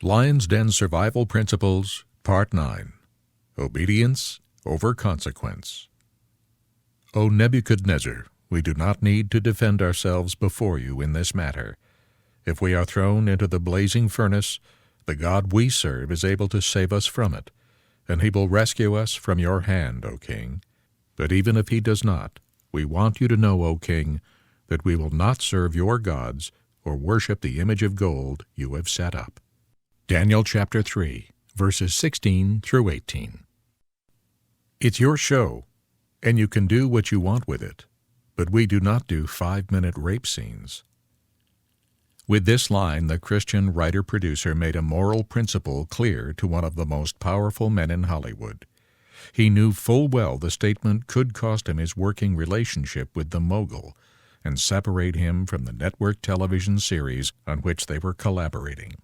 Lion's Den Survival Principles, Part 9. Obedience over Consequence. O Nebuchadnezzar, we do not need to defend ourselves before you in this matter. If we are thrown into the blazing furnace, the God we serve is able to save us from it, and he will rescue us from your hand, O king. But even if he does not, we want you to know, O king, that we will not serve your gods or worship the image of gold you have set up. Daniel chapter 3, verses 16 through 18. It's your show, and you can do what you want with it, but we do not do 5-minute rape scenes. With this line, the Christian writer-producer made a moral principle clear to one of the most powerful men in Hollywood. He knew full well the statement could cost him his working relationship with the mogul and separate him from the network television series on which they were collaborating.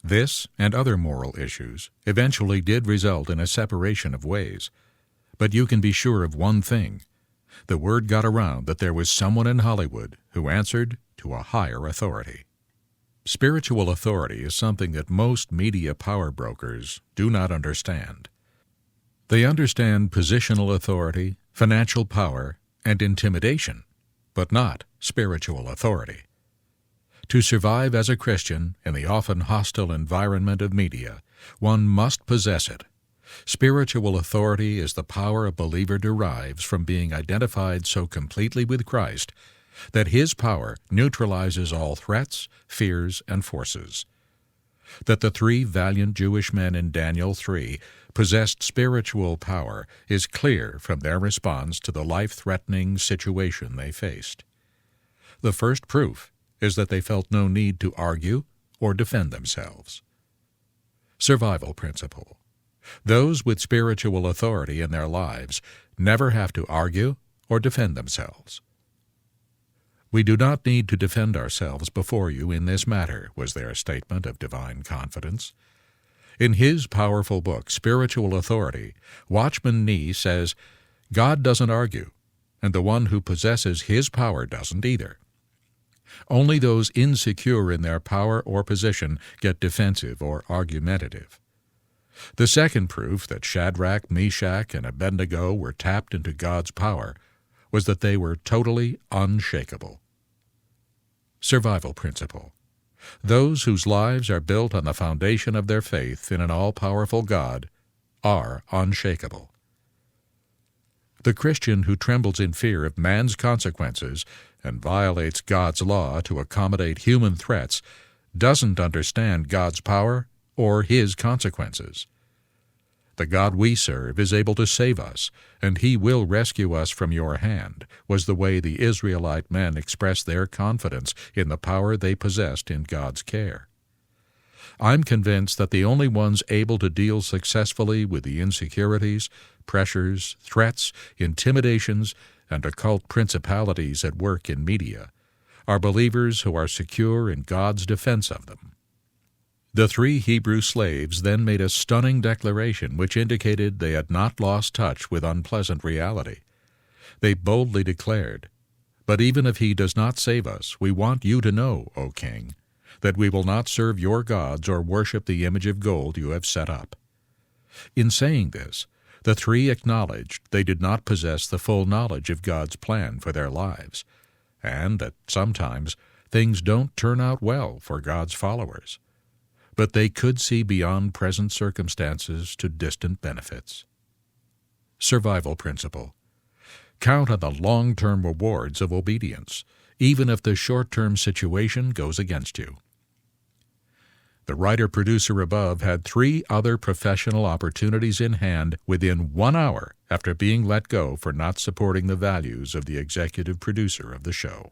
This and other moral issues eventually did result in a separation of ways. But you can be sure of one thing. The word got around that there was someone in Hollywood who answered to a higher authority. Spiritual authority is something that most media power brokers do not understand. They understand positional authority, financial power, and intimidation, but not spiritual authority. To survive as a Christian in the often hostile environment of media, one must possess it. Spiritual authority is the power a believer derives from being identified so completely with Christ that his power neutralizes all threats, fears, and forces. That the 3 valiant Jewish men in Daniel 3 possessed spiritual power is clear from their response to the life-threatening situation they faced. The first proof is that they felt no need to argue or defend themselves. Survival principle. Those with spiritual authority in their lives never have to argue or defend themselves. We do not need to defend ourselves before you in this matter, was their statement of divine confidence. In his powerful book, Spiritual Authority, Watchman Nee says, God doesn't argue, and the one who possesses his power doesn't either. Only those insecure in their power or position get defensive or argumentative. The second proof that Shadrach, Meshach, and Abednego were tapped into God's power was that they were totally unshakable. Survival principle. Those whose lives are built on the foundation of their faith in an all-powerful God are unshakable. The Christian who trembles in fear of man's consequences and violates God's law to accommodate human threats doesn't understand God's power or his consequences. The God we serve is able to save us, and he will rescue us from your hand, was the way the Israelite men expressed their confidence in the power they possessed in God's care. I'm convinced that the only ones able to deal successfully with the insecurities, pressures, threats, intimidations, and occult principalities at work in media are believers who are secure in God's defense of them. The 3 Hebrew slaves then made a stunning declaration which indicated they had not lost touch with unpleasant reality. They boldly declared, "But even if he does not save us, we want you to know, O king, that we will not serve your gods or worship the image of gold you have set up." In saying this, the 3 acknowledged they did not possess the full knowledge of God's plan for their lives, and that sometimes things don't turn out well for God's followers. But they could see beyond present circumstances to distant benefits. Survival principle. Count on the long-term rewards of obedience, even if the short-term situation goes against you. The writer-producer above had 3 other professional opportunities in hand within 1 hour after being let go for not supporting the values of the executive producer of the show.